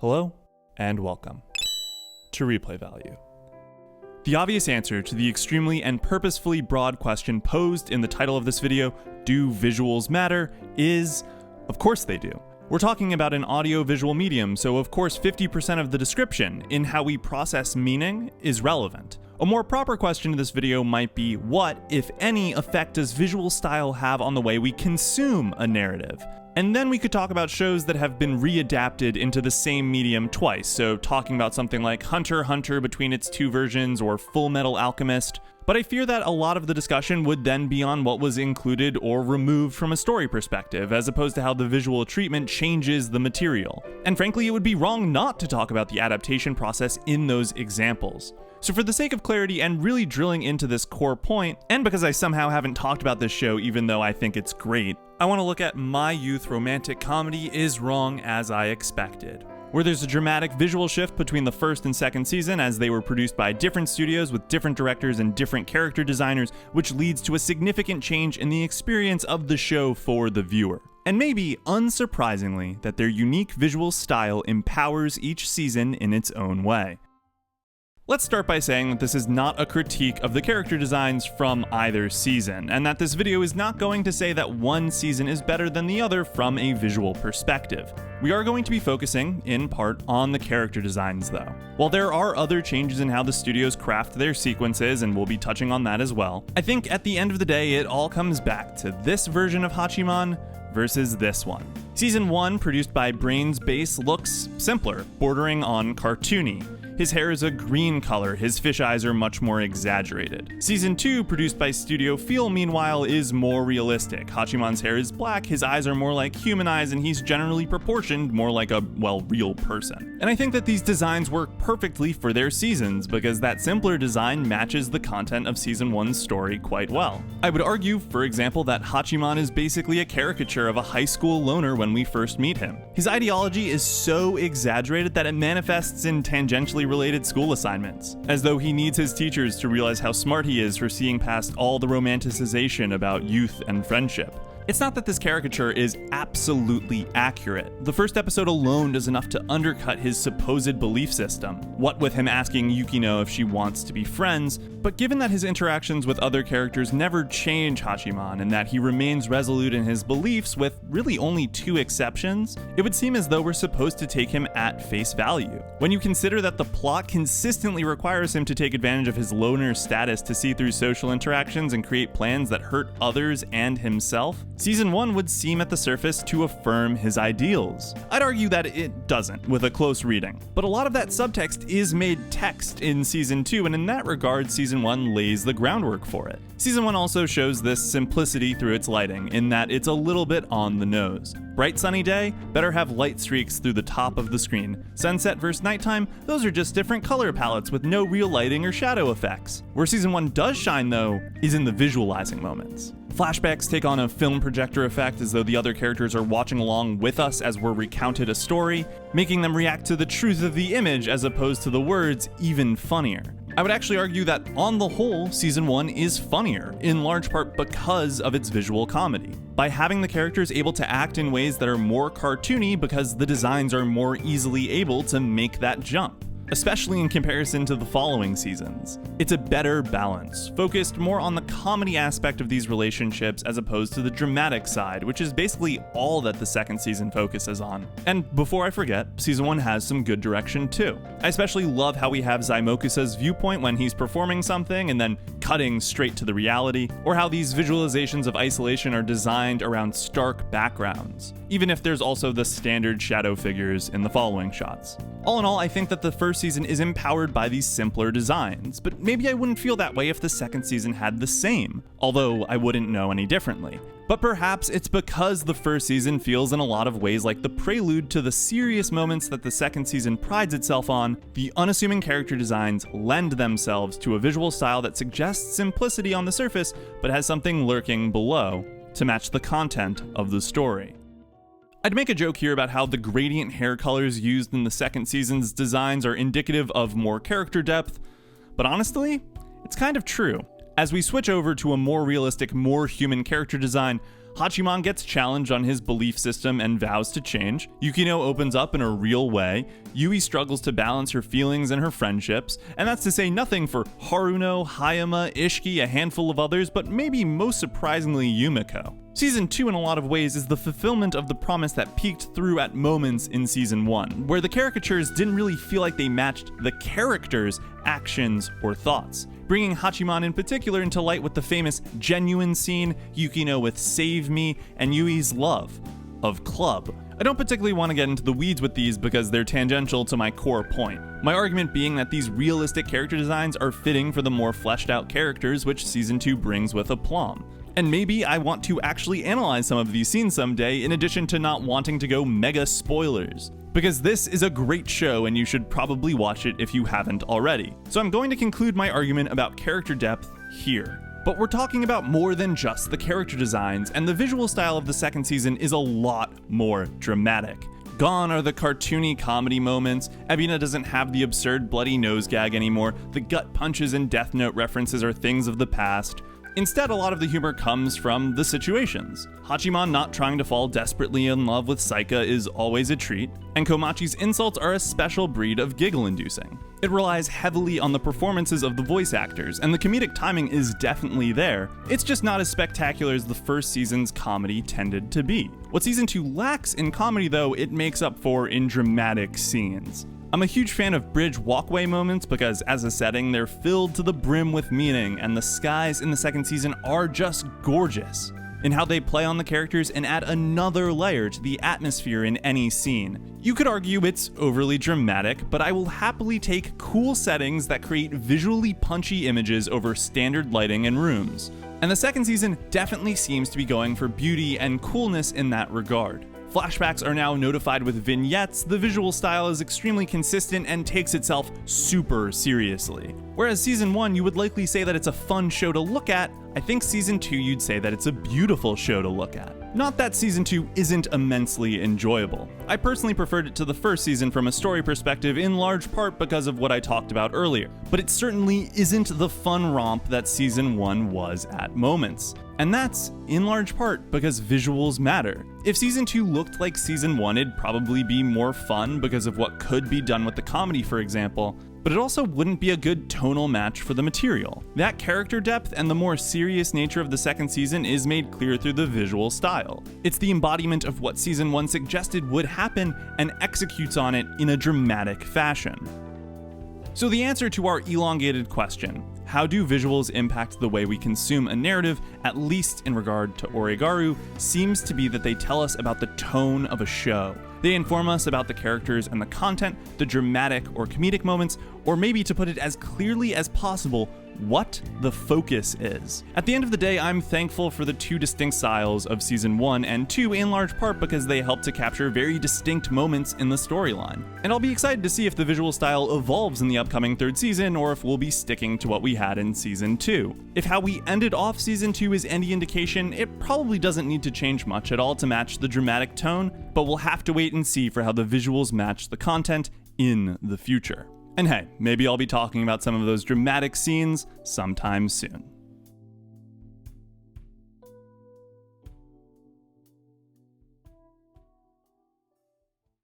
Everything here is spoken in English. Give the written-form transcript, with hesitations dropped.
Hello, and welcome to Replay Value. The obvious answer to the extremely and purposefully broad question posed in the title of this video, do visuals matter, is, of course they do. We're talking about an audio-visual medium, so of course 50% of the description in how we process meaning is relevant. A more proper question to this video might be, what, if any, effect does visual style have on the way we consume a narrative? And then we could talk about shows that have been readapted into the same medium twice, so talking about something like Hunter x Hunter between its two versions or Full Metal Alchemist. But I fear that a lot of the discussion would then be on what was included or removed from a story perspective, as opposed to how the visual treatment changes the material. And frankly, it would be wrong not to talk about the adaptation process in those examples. So for the sake of clarity and really drilling into this core point, and because I somehow haven't talked about this show even though I think it's great, I want to look at My Youth Romantic Comedy Is Wrong As I Expected, where there's a dramatic visual shift between the first and second season as they were produced by different studios with different directors and different character designers, which leads to a significant change in the experience of the show for the viewer. And maybe, unsurprisingly, that their unique visual style empowers each season in its own way. Let's start by saying that this is not a critique of the character designs from either season, and that this video is not going to say that one season is better than the other from a visual perspective. We are going to be focusing, in part, on the character designs though. While there are other changes in how the studios craft their sequences, and we'll be touching on that as well, I think at the end of the day it all comes back to this version of Hachiman versus this one. Season 1, produced by Brains Base, looks simpler, bordering on cartoony. His hair is a green color, his fish eyes are much more exaggerated. Season 2, produced by Studio Feel, meanwhile, is more realistic. Hachiman's hair is black, his eyes are more like human eyes, and he's generally proportioned more like a, well, real person. And I think that these designs work perfectly for their seasons, because that simpler design matches the content of Season 1's story quite well. I would argue, for example, that Hachiman is basically a caricature of a high school loner when we first meet him. His ideology is so exaggerated that it manifests in tangentially related school assignments, as though he needs his teachers to realize how smart he is for seeing past all the romanticization about youth and friendship. It's not that this caricature is absolutely accurate. The first episode alone does enough to undercut his supposed belief system, what with him asking Yukino if she wants to be friends, but given that his interactions with other characters never change Hachiman and that he remains resolute in his beliefs with really only two exceptions, it would seem as though we're supposed to take him at face value. When you consider that the plot consistently requires him to take advantage of his loner status to see through social interactions and create plans that hurt others and himself, Season 1 would seem at the surface to affirm his ideals. I'd argue that it doesn't, with a close reading. But a lot of that subtext is made text in Season 2, and in that regard, Season 1 lays the groundwork for it. Season 1 also shows this simplicity through its lighting, in that it's a little bit on the nose. Bright sunny day, better have light streaks through the top of the screen. Sunset versus nighttime, those are just different color palettes with no real lighting or shadow effects. Where Season 1 does shine though, is in the visualizing moments. Flashbacks take on a film projector effect as though the other characters are watching along with us as we're recounted a story, making them react to the truth of the image as opposed to the words even funnier. I would actually argue that on the whole, Season 1 is funnier, in large part because of its visual comedy. By having the characters able to act in ways that are more cartoony because the designs are more easily able to make that jump, especially in comparison to the following seasons. It's a better balance, focused more on the comedy aspect of these relationships as opposed to the dramatic side, which is basically all that the second season focuses on. And before I forget, Season 1 has some good direction too. I especially love how we have Zaimokusa's viewpoint when he's performing something and then cutting straight to the reality, or how these visualizations of isolation are designed around stark backgrounds, even if there's also the standard shadow figures in the following shots. All in all, I think that the first season is empowered by these simpler designs, but maybe I wouldn't feel that way if the second season had the same, although I wouldn't know any differently. But perhaps it's because the first season feels in a lot of ways like the prelude to the serious moments that the second season prides itself on. The unassuming character designs lend themselves to a visual style that suggests simplicity on the surface, but has something lurking below to match the content of the story. I'd make a joke here about how the gradient hair colors used in the second season's designs are indicative of more character depth, but honestly, it's kind of true. As we switch over to a more realistic, more human character design, Hachiman gets challenged on his belief system and vows to change. Yukino opens up in a real way. Yui struggles to balance her feelings and her friendships, and that's to say nothing for Haruno, Hayama, Ishiki, a handful of others, but maybe most surprisingly Yumiko. Season 2 in a lot of ways is the fulfillment of the promise that peeked through at moments in Season 1, where the caricatures didn't really feel like they matched the characters' actions or thoughts. Bringing Hachiman in particular into light with the famous genuine scene, Yukino with Save Me, and Yui's love of Club. I don't particularly want to get into the weeds with these because they're tangential to my core point. My argument being that these realistic character designs are fitting for the more fleshed out characters which Season 2 brings with aplomb. And maybe I want to actually analyze some of these scenes someday in addition to not wanting to go mega spoilers. Because this is a great show and you should probably watch it if you haven't already. So I'm going to conclude my argument about character depth here. But we're talking about more than just the character designs, and the visual style of the second season is a lot more dramatic. Gone are the cartoony comedy moments, Ebina doesn't have the absurd bloody nose gag anymore, the gut punches and Death Note references are things of the past. Instead, a lot of the humor comes from the situations. Hachiman not trying to fall desperately in love with Saika is always a treat, and Komachi's insults are a special breed of giggle-inducing. It relies heavily on the performances of the voice actors, and the comedic timing is definitely there. It's just not as spectacular as the first season's comedy tended to be. What Season 2 lacks in comedy, though, it makes up for in dramatic scenes. I'm a huge fan of bridge walkway moments because as a setting, they're filled to the brim with meaning, and the skies in the second season are just gorgeous in how they play on the characters and add another layer to the atmosphere in any scene. You could argue it's overly dramatic, but I will happily take cool settings that create visually punchy images over standard lighting and rooms. And the second season definitely seems to be going for beauty and coolness in that regard. Flashbacks are now notified with vignettes, the visual style is extremely consistent and takes itself super seriously. Whereas Season 1 you would likely say that it's a fun show to look at, I think Season 2 you'd say that it's a beautiful show to look at. Not that Season 2 isn't immensely enjoyable. I personally preferred it to the first season from a story perspective in large part because of what I talked about earlier, but it certainly isn't the fun romp that Season 1 was at moments. And that's, in large part, because visuals matter. If Season 2 looked like Season 1, it'd probably be more fun because of what could be done with the comedy, for example, but it also wouldn't be a good tonal match for the material. That character depth and the more serious nature of the second season is made clear through the visual style. It's the embodiment of what Season 1 suggested would happen and executes on it in a dramatic fashion. So the answer to our elongated question, how do visuals impact the way we consume a narrative, at least in regard to Oregaru, seems to be that they tell us about the tone of a show. They inform us about the characters and the content, the dramatic or comedic moments, or maybe to put it as clearly as possible, what the focus is. At the end of the day, I'm thankful for the two distinct styles of Season 1 and 2 in large part because they help to capture very distinct moments in the storyline. And I'll be excited to see if the visual style evolves in the upcoming third season or if we'll be sticking to what we had in Season 2. If how we ended off Season 2 is any indication, it probably doesn't need to change much at all to match the dramatic tone, but we'll have to wait and see for how the visuals match the content in the future. And hey, maybe I'll be talking about some of those dramatic scenes sometime soon.